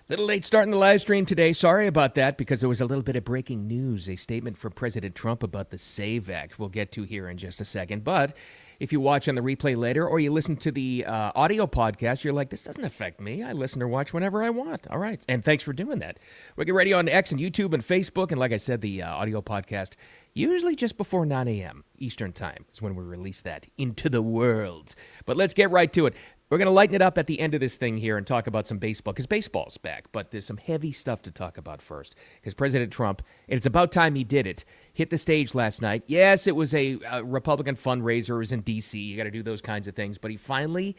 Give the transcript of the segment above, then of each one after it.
Little late starting the live stream today. Sorry about that because there was a little bit of breaking news, a statement from President Trump about the SAVE Act we'll get to here in just a second. But if you watch on the replay later or you listen to the audio podcast, you're like, this doesn't affect me. I listen or watch whenever I want. All right. And thanks for doing that. We'll get ready on X and YouTube and Facebook. And like I said, the audio podcast, usually just before 9 a.m. Eastern time is when we release that into the world. But let's get right to it. We're going to lighten it up at the end of this thing here and talk about some baseball, because baseball's back. But there's some heavy stuff to talk about first, because President Trump, and it's about time he did it, hit the stage last night. Yes, it was a Republican fundraiser. It was in D.C. You got to do those kinds of things. But he finally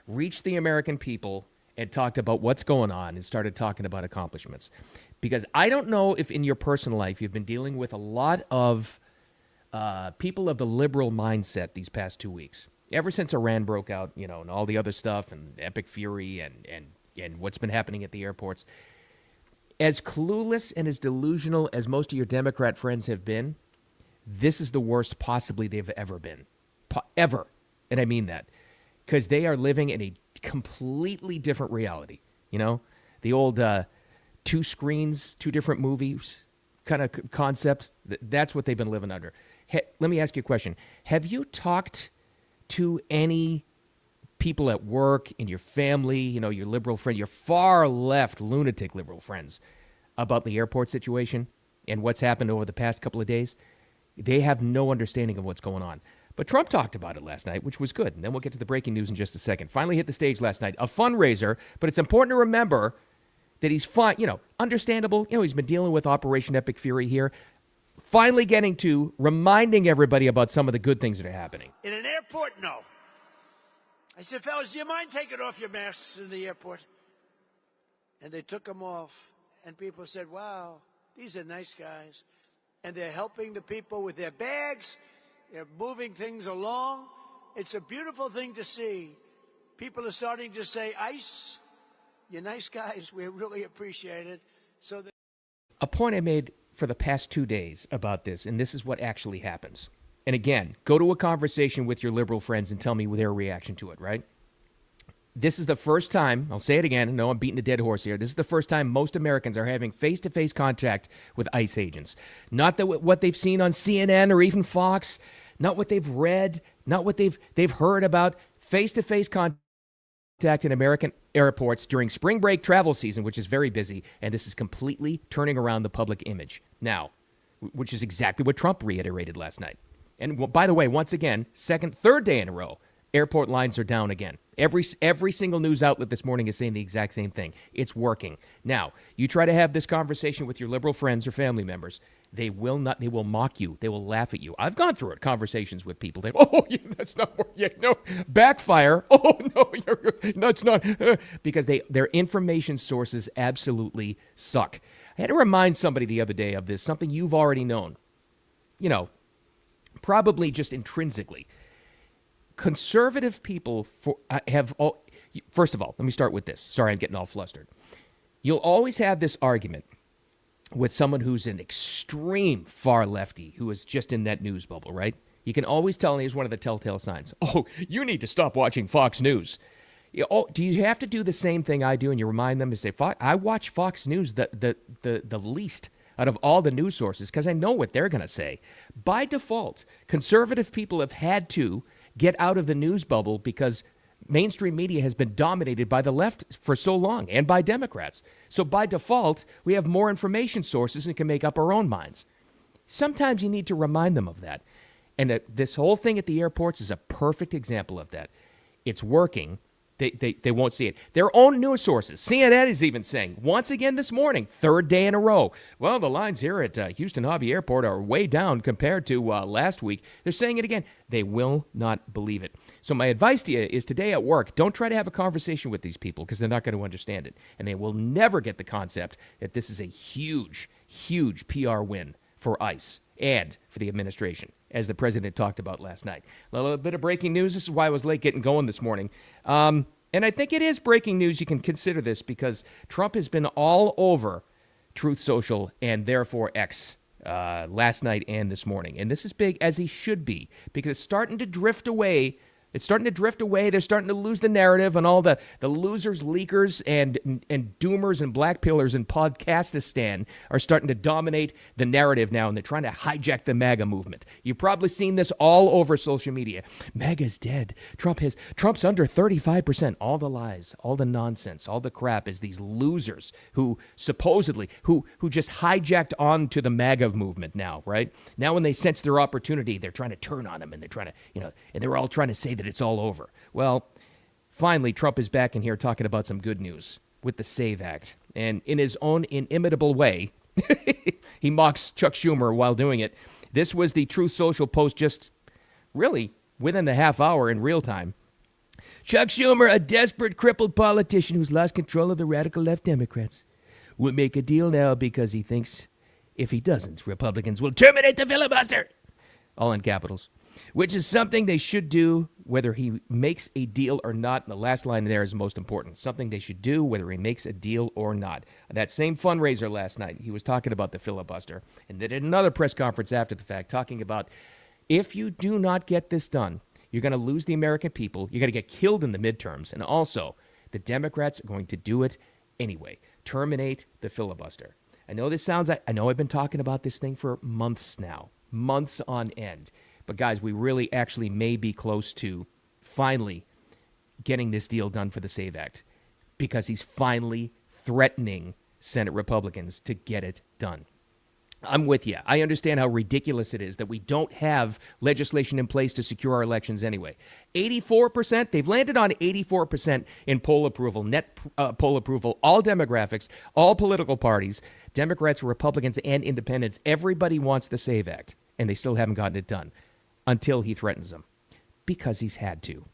reached the American people and talked about what's going on and started talking about accomplishments. Because I don't know if in your personal life you've been dealing with a lot of people of the liberal mindset these past 2 weeks. Ever since Iran broke out, and all the other stuff and Epic Fury and what's been happening at the airports, as clueless and as delusional as most of your Democrat friends have been, this is the worst possibly they've ever been. Ever. And I mean that. Because they are living in a completely different reality. The old two screens, two different movies kind of concept. That's what they've been living under. Let me ask you a question. Have you talked to any people at work, in your family, your liberal friends, your far left lunatic liberal friends about the airport situation and what's happened over the past couple of days? They have no understanding of what's going on. But Trump talked about it last night, which was good. And then we'll get to the breaking news in just a second. Finally hit the stage last night, a fundraiser, but it's important to remember that he's fine, understandable. He's been dealing with Operation Epic Fury here. Finally getting to reminding everybody about some of the good things that are happening. In an airport, no. I said, fellas, do you mind taking off your masks in the airport? And they took them off. And people said, wow, these are nice guys. And they're helping the people with their bags. They're moving things along. It's a beautiful thing to see. People are starting to say, ICE, you're nice guys. We really appreciate it. So a point I made for the past 2 days about this, and this is what actually happens. And again, go to a conversation with your liberal friends and tell me their reaction to it, right? This is the first time, I'll say it again, no, I'm beating a dead horse here. This is the first time most Americans are having face-to-face contact with ICE agents. Not that what they've seen on CNN or even Fox, not what they've read, not what they've heard about. Face-to-face contact in American airports during spring break travel season, which is very busy, and this is completely turning around the public image now, which is exactly what Trump reiterated last night. And by the way, once again, third day in a row, airport lines are down again. Every single news outlet this morning is saying the exact same thing. It's working. Now, you try to have this conversation with your liberal friends or family members, they will mock you. They will laugh at you. I've gone through it, conversations with people. That's not working. No, backfire. Oh, no, no, it's not. Because their information sources absolutely suck. I had to remind somebody the other day of this, something you've already known. Probably just intrinsically. Conservative people first of all, let me start with this. Sorry, I'm getting all flustered. You'll always have this argument with someone who's an extreme far lefty who is just in that news bubble, right? You can always tell, and here's one of the telltale signs. Oh, you need to stop watching Fox News. Do you have to do the same thing I do and you remind them to say, I watch Fox News the least out of all the news sources because I know what they're going to say. By default, conservative people have had to get out of the news bubble because mainstream media has been dominated by the left for so long and by Democrats. So by default, we have more information sources and can make up our own minds. Sometimes you need to remind them of that. And this whole thing at the airports is a perfect example of that. It's working. They won't see it. Their own news sources. CNN is even saying, once again this morning, third day in a row, well, the lines here at Houston Hobby Airport are way down compared to last week. They're saying it again. They will not believe it. So my advice to you is today at work, don't try to have a conversation with these people because they're not going to understand it. And they will never get the concept that this is a huge, huge PR win for ICE and for the administration, as the president talked about last night. A little bit of breaking news. This is why I was late getting going this morning. And I think it is breaking news. You can consider this because Trump has been all over Truth Social and therefore X last night and this morning. And this is big, as he should be, because it's starting to drift away It's starting to drift away. They're starting to lose the narrative, and all the losers, leakers, and doomers and black pillars in Podcastistan are starting to dominate the narrative now, and they're trying to hijack the MAGA movement. You've probably seen this all over social media. MAGA's dead. Trump's under 35%. All the lies, all the nonsense, all the crap is these losers who supposedly, who just hijacked onto the MAGA movement now, right? Now when they sense their opportunity, they're trying to turn on them, and they're trying to, and they're all trying to say that it's all over. Well, finally, Trump is back in here talking about some good news with the SAVE Act. And in his own inimitable way, he mocks Chuck Schumer while doing it. This was the Truth Social post just really within the half hour in real time. Chuck Schumer, a desperate, crippled politician who's lost control of the radical left Democrats, will make a deal now because he thinks if he doesn't, Republicans will terminate the filibuster. All in capitals. Which is something they should do whether he makes a deal or not. And the last line there is most important. Something they should do whether he makes a deal or not. That same fundraiser last night, he was talking about the filibuster. And they did another press conference after the fact talking about if you do not get this done, you're going to lose the American people. You're going to get killed in the midterms. And also, the Democrats are going to do it anyway. Terminate the filibuster. I know this sounds like, I know I've been talking about this thing for months now. Months on end. But guys, we really actually may be close to finally getting this deal done for the SAVE Act because he's finally threatening Senate Republicans to get it done. I'm with you. I understand how ridiculous it is that we don't have legislation in place to secure our elections anyway. 84%, they've landed on 84% in poll approval, net poll approval, all demographics, all political parties, Democrats, Republicans, and independents. Everybody wants the SAVE Act, and they still haven't gotten it done until he threatens them because he's had to.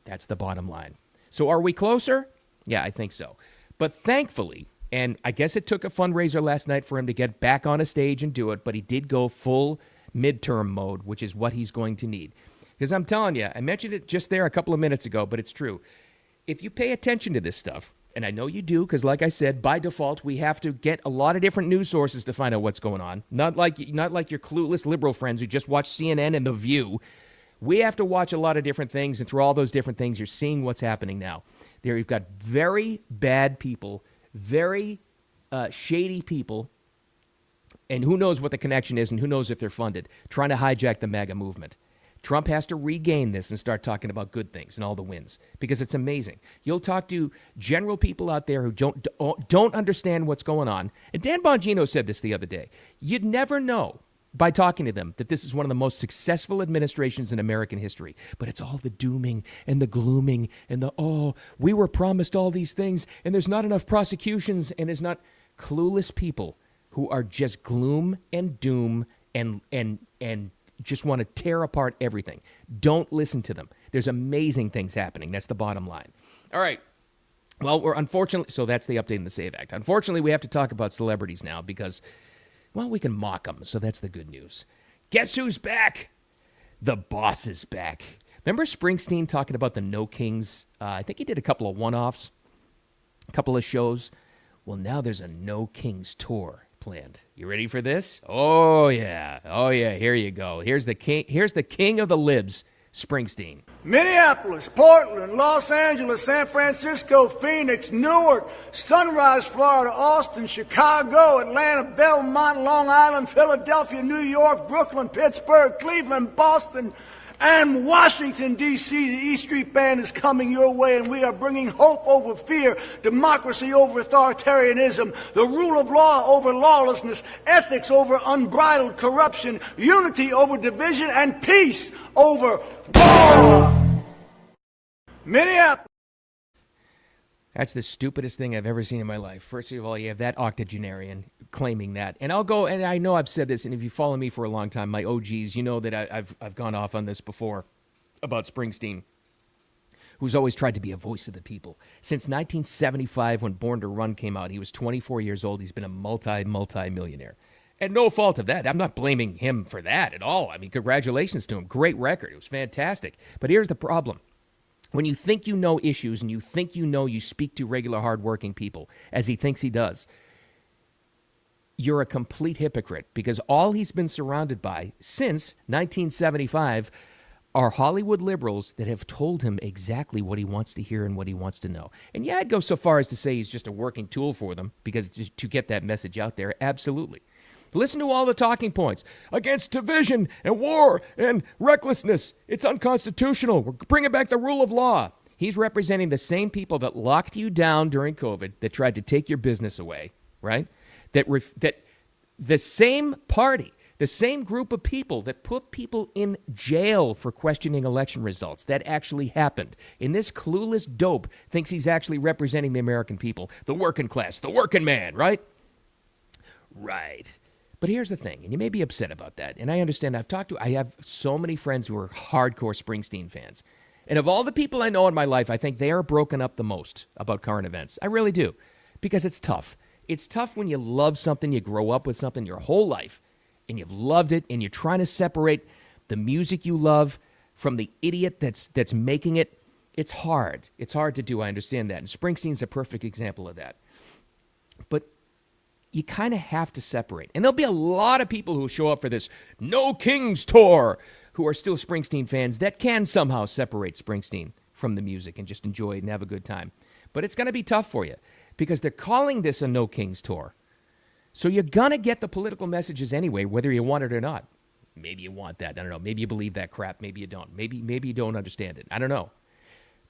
That's the bottom line. So are we closer? Yeah, I think so. But thankfully, and I guess it took a fundraiser last night for him to get back on a stage and do it, but he did go full midterm mode, which is what he's going to need. Because I'm telling you, I mentioned it just there a couple of minutes ago, but it's true. If you pay attention to this stuff, and I know you do, because like I said, by default, we have to get a lot of different news sources to find out what's going on. Not like your clueless liberal friends who just watch CNN and The View. We have to watch a lot of different things, and through all those different things, you're seeing what's happening now. There you've got very bad people, very shady people, and who knows what the connection is and who knows if they're funded, trying to hijack the MAGA movement. Trump has to regain this and start talking about good things and all the wins because it's amazing. You'll talk to general people out there who don't understand what's going on. And Dan Bongino said this the other day. You'd never know by talking to them that this is one of the most successful administrations in American history. But it's all the dooming and the glooming and we were promised all these things and there's not enough prosecutions and there's not clueless people who are just gloom and doom and just want to tear apart everything. Don't listen to them. There's amazing things happening. That's the bottom line. All right. Well, so that's the update in the SAVE Act. Unfortunately, we have to talk about celebrities now because, well, we can mock them. So that's the good news. Guess who's back? The boss is back. Remember Springsteen talking about the No Kings? I think he did a couple of one-offs, a couple of shows. Well, now there's a No Kings tour planned. You ready for this? Oh yeah. Here you go. Here's the king of the libs, Springsteen. Minneapolis, Portland, Los Angeles, San Francisco, Phoenix, Newark, Sunrise, Florida, Austin, Chicago, Atlanta, Belmont, Long Island, Philadelphia, New York, Brooklyn, Pittsburgh, Cleveland, Boston, and Washington, D.C. The E Street Band is coming your way, and we are bringing hope over fear, democracy over authoritarianism, the rule of law over lawlessness, ethics over unbridled corruption, unity over division, and peace over war. Minneapolis. That's the stupidest thing I've ever seen in my life. First of all, you have that octogenarian claiming that. And I'll go, and I know I've said this, and if you follow me for a long time, my OGs, you know that I've gone off on this before about Springsteen, who's always tried to be a voice of the people. Since 1975, when Born to Run came out, he was 24 years old. He's been a multi-millionaire. And no fault of that. I'm not blaming him for that at all. I mean, congratulations to him. Great record. It was fantastic. But here's the problem. When you think you know issues and you think you speak to regular hardworking people, as he thinks he does, you're a complete hypocrite because all he's been surrounded by since 1975 are Hollywood liberals that have told him exactly what he wants to hear and what he wants to know. And yeah, I'd go so far as to say he's just a working tool for them because to get that message out there, absolutely. Listen to all the talking points. Against division and war and recklessness. It's unconstitutional. We're bringing back the rule of law. He's representing the same people that locked you down during COVID, that tried to take your business away, right? That the same party, the same group of people that put people in jail for questioning election results, that actually happened. And this clueless dope thinks he's actually representing the American people, the working class, the working man, right? Right. But here's the thing, and you may be upset about that, and I understand. I have so many friends who are hardcore Springsteen fans. And of all the people I know in my life, I think they are broken up the most about current events. I really do. Because it's tough. It's tough when you love something, you grow up with something your whole life, and you've loved it, and you're trying to separate the music you love from the idiot that's making it. It's hard. It's hard to do, I understand that. And Springsteen's a perfect example of that. But you kind of have to separate. And there'll be a lot of people who show up for this No Kings tour who are still Springsteen fans that can somehow separate Springsteen from the music and just enjoy it and have a good time. But it's going to be tough for you because they're calling this a No Kings tour. So you're going to get the political messages anyway, whether you want it or not. Maybe you want that. I don't know. Maybe you believe that crap. Maybe you don't. Maybe you don't understand it. I don't know.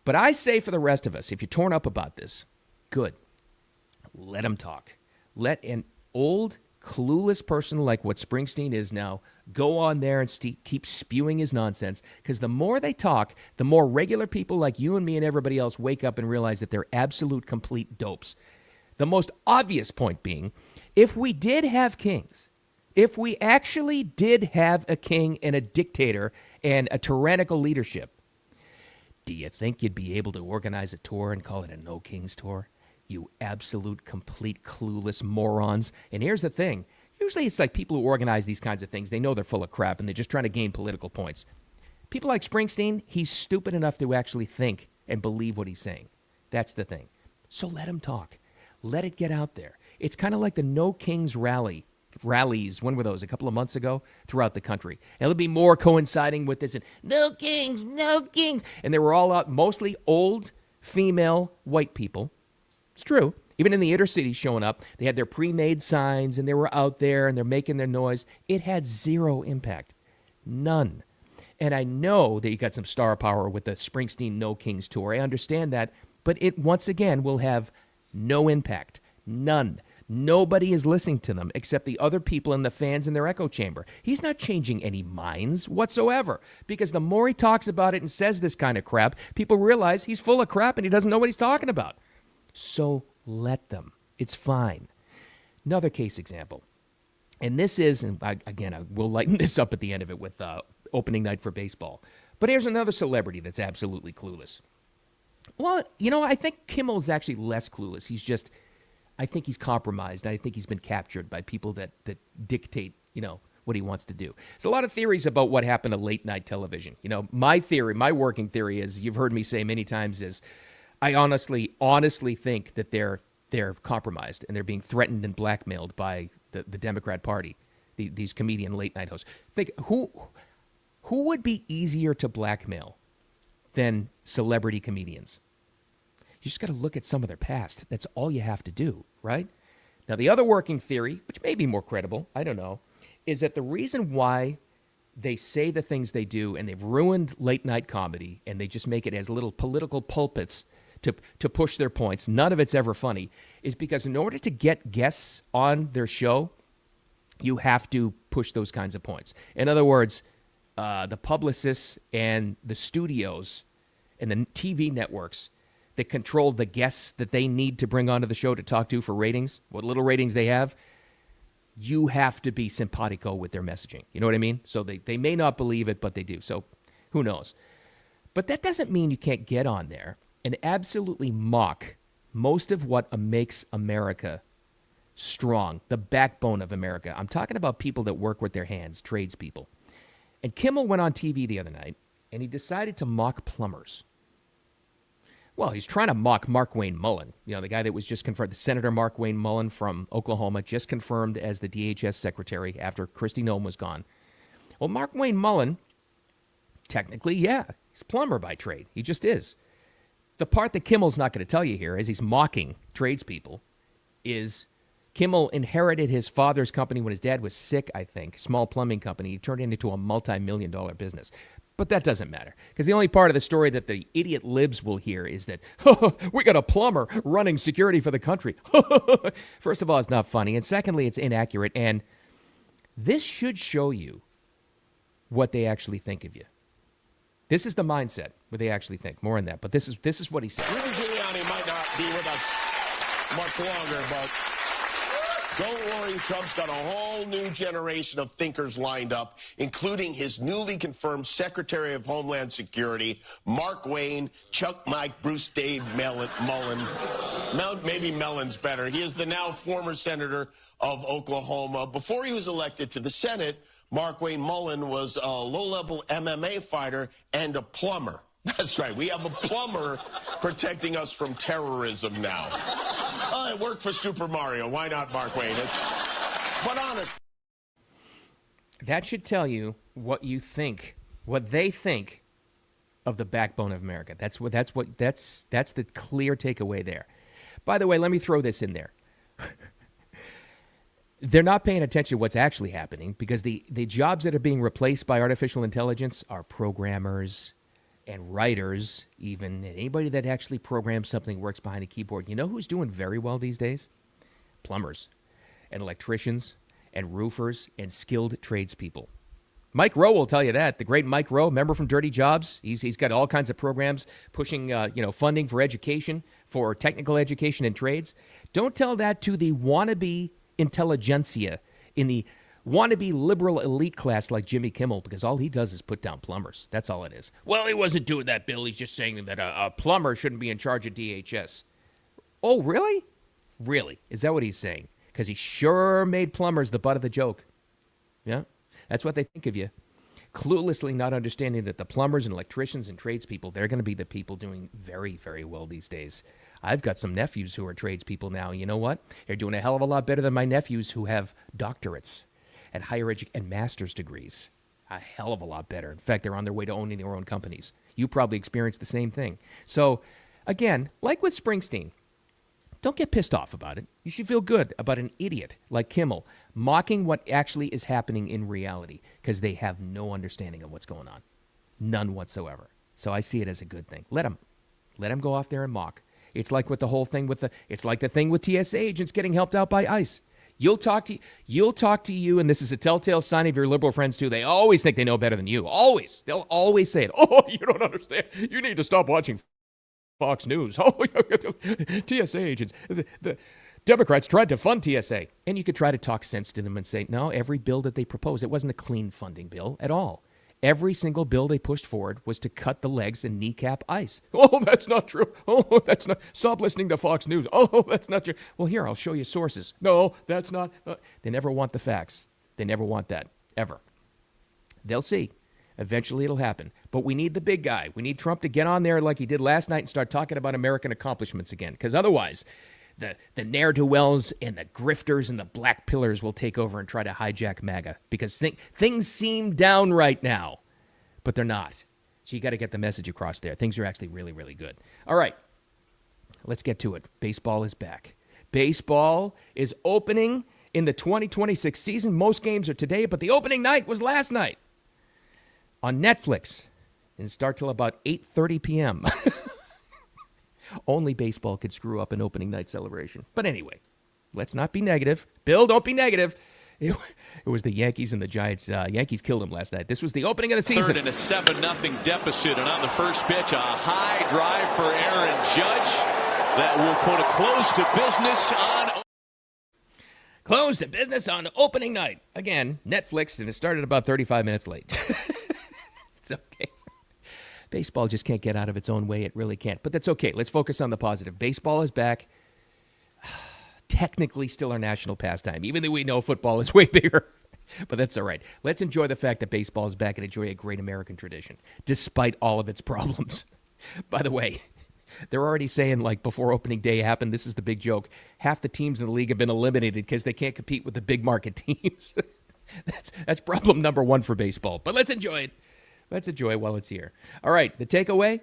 But I say for the rest of us, if you're torn up about this, good. Let them talk. Let an old, clueless person like what Springsteen is now go on there and keep spewing his nonsense, because the more they talk, the more regular people like you and me and everybody else wake up and realize that they're absolute complete dopes. The most obvious point being, if we did have kings, if we actually did have a king and a dictator and a tyrannical leadership, do you think you'd be able to organize a tour and call it a No Kings tour? You absolute, complete, clueless morons. And here's the thing. Usually it's like people who organize these kinds of things, they know they're full of crap and they're just trying to gain political points. People like Springsteen, he's stupid enough to actually think and believe what he's saying. That's the thing. So let him talk. Let it get out there. It's kind of like the No Kings rallies, when were those, a couple of months ago, throughout the country. And it'll be more coinciding with this, and No Kings, No Kings. And they were all out, mostly old, female, white people. It's true. Even in the inner city showing up, they had their pre-made signs and they were out there and they're making their noise. It had zero impact. None. And I know that you got some star power with the Springsteen No Kings tour. I understand that. But it, once again, will have no impact. None. Nobody is listening to them except the other people and the fans in their echo chamber. He's not changing any minds whatsoever, because the more he talks about it and says this kind of crap, people realize he's full of crap and he doesn't know what he's talking about. So let them. It's fine. Another case example. And this is, and I will lighten this up at the end of it with opening night for baseball. But here's another celebrity that's absolutely clueless. Well, I think Kimmel's actually less clueless. I think he's compromised. And I think he's been captured by people that dictate, what he wants to do. There's a lot of theories about what happened to late night television. My theory, my working theory is, you've heard me say many times, is I honestly think that they're compromised and they're being threatened and blackmailed by the Democrat Party, these comedian late night hosts. Think who would be easier to blackmail than celebrity comedians? You just got to look at some of their past. That's all you have to do, right? Now, the other working theory, which may be more credible, I don't know, is that the reason why they say the things they do and they've ruined late night comedy and they just make it as little political pulpits to push their points, none of it's ever funny, is because in order to get guests on their show, you have to push those kinds of points. In other words, the publicists and the studios and the TV networks that control the guests that they need to bring onto the show to talk to for ratings, what little ratings they have, you have to be simpatico with their messaging. You know what I mean? So they may not believe it, but they do. So who knows? But that doesn't mean you can't get on there and absolutely mock most of what makes America strong, the backbone of America. I'm talking about people that work with their hands, tradespeople. And Kimmel went on TV the other night, and he decided to mock plumbers. Well, he's trying to mock Mark Wayne Mullen, the guy that was just confirmed, the Senator Mark Wayne Mullen from Oklahoma, just confirmed as the DHS secretary after Kristi Noem was gone. Well, Mark Wayne Mullen technically, yeah, he's a plumber by trade. He just is. The part that Kimmel's not going to tell you here, as he's mocking tradespeople, is Kimmel inherited his father's company when his dad was sick, I think, small plumbing company. He turned it into a multi-million-dollar business. But that doesn't matter, because the only part of the story that the idiot libs will hear is that, we got a plumber running security for the country. First of all, it's not funny, and secondly, it's inaccurate, and this should show you what they actually think of you. This is the mindset, what they actually think. More on that, but this is what he said. Rudy Giuliani might not be with us much longer, but don't worry, Trump's got a whole new generation of thinkers lined up, including his newly confirmed Secretary of Homeland Security, Mark Wayne, Chuck Mike, Bruce Dave Mullen. Maybe Mellon's better. He is the now former senator of Oklahoma. Before he was elected to the Senate, Mark Wayne Mullen was a low-level MMA fighter and a plumber. That's right. We have a plumber protecting us from terrorism now. It worked for Super Mario. Why not Mark Wayne? But honest. That should tell you what you think, what they think of the backbone of America. That's the clear takeaway there. By the way, let me throw this in there. They're not paying attention to what's actually happening, because the jobs that are being replaced by artificial intelligence are programmers and writers, even, and anybody that actually programs something, works behind a keyboard. You know who's doing very well these days? Plumbers and electricians and roofers and skilled tradespeople. Mike Rowe will tell you that. The great Mike Rowe, member from Dirty Jobs. He's got all kinds of programs pushing funding for education, for technical education and trades. Don't tell that to the wannabe intelligentsia in the wannabe liberal elite class like Jimmy Kimmel, because all he does is put down plumbers. That's all it is. Well, he wasn't doing that, Bill. He's just saying that a plumber shouldn't be in charge of DHS. Oh, really? Really? Is that what he's saying? Because he sure made plumbers the butt of the joke. Yeah? That's what they think of you. Cluelessly not understanding that the plumbers and electricians and tradespeople, they're going to be the people doing very, very well these days. I've got some nephews who are tradespeople now. You know what? They're doing a hell of a lot better than my nephews who have doctorates and higher education and master's degrees. A hell of a lot better. In fact, they're on their way to owning their own companies. You probably experienced the same thing. So, again, like with Springsteen, don't get pissed off about it. You should feel good about an idiot like Kimmel mocking what actually is happening in reality, because they have no understanding of what's going on. None whatsoever. So I see it as a good thing. Let him go off there and mock. It's like with the whole thing it's like the thing with TSA agents getting helped out by ICE. You'll talk to you, and this is a telltale sign of your liberal friends too. They always think they know better than you. Always. They'll always say it. Oh, you don't understand. You need to stop watching Fox News. Oh, TSA agents. The Democrats tried to fund TSA. And you could try to talk sense to them and say, no, every bill that they proposed, it wasn't a clean funding bill at all. Every single bill they pushed forward was to cut the legs and kneecap ICE. Oh, that's not true. Oh, that's not. Stop listening to Fox News. Oh, that's not true. Well, here, I'll show you sources. No, that's not. They never want the facts. They never want that, ever. They'll see. Eventually it'll happen. But we need the big guy. We need Trump to get on there like he did last night and start talking about American accomplishments again. Because otherwise, the ne'er-do-wells and the grifters and the black pillars will take over and try to hijack MAGA. Because things seem down right now, but they're not. So you got to get the message across there. Things are actually really, really good. All right, let's get to it. Baseball is back. Baseball is opening in the 2026 season. Most games are today, but the opening night was last night on Netflix. And start till about 8:30 p.m. Only baseball could screw up an opening night celebration. But anyway, let's not be negative. Bill, don't be negative. It was the Yankees and the Giants. Yankees killed them last night. This was the opening of the season. Third and a 7-0 deficit. And on the first pitch, a high drive for Aaron Judge that will put a close to business on opening night. Again, Netflix, and it started about 35 minutes late. It's okay. Baseball just can't get out of its own way. It really can't. But that's okay. Let's focus on the positive. Baseball is back. Technically still our national pastime, even though we know football is way bigger. But that's all right. Let's enjoy the fact that baseball is back and enjoy a great American tradition, despite all of its problems. By the way, they're already saying, like, before opening day happened, this is the big joke, half the teams in the league have been eliminated because they can't compete with the big market teams. That's problem number one for baseball. But let's enjoy it. Let's enjoy it while it's here. All right, the takeaway,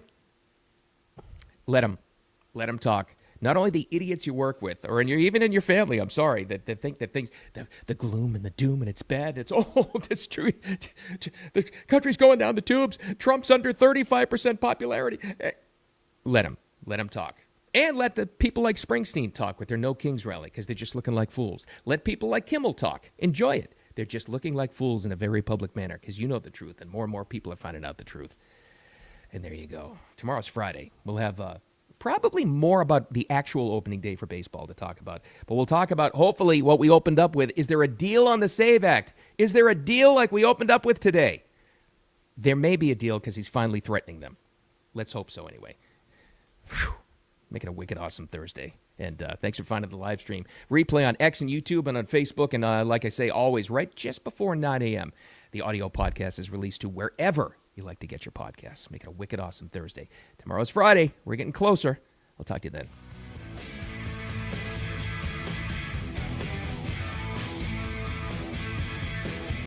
let them talk. Not only the idiots you work with, or even in your family, I'm sorry, that think that things, the gloom and the doom, and it's bad. It's, that's true. The country's going down the tubes. Trump's under 35% popularity. Let them talk. And let the people like Springsteen talk with their No Kings rally, because they're just looking like fools. Let people like Kimmel talk. Enjoy it. They're just looking like fools in a very public manner, because you know the truth, and more people are finding out the truth. And there you go. Tomorrow's Friday. We'll have probably more about the actual opening day for baseball to talk about. But we'll talk about, hopefully, what we opened up with. Is there a deal on the SAVE Act? Is there a deal like we opened up with today? There may be a deal because he's finally threatening them. Let's hope so anyway. Whew. Make it a wicked awesome Thursday. And thanks for finding the live stream. Replay on X and YouTube and on Facebook. And like I say, always right just before 9 a.m., the audio podcast is released to wherever you like to get your podcasts. Make it a wicked awesome Thursday. Tomorrow's Friday. We're getting closer. I'll talk to you then.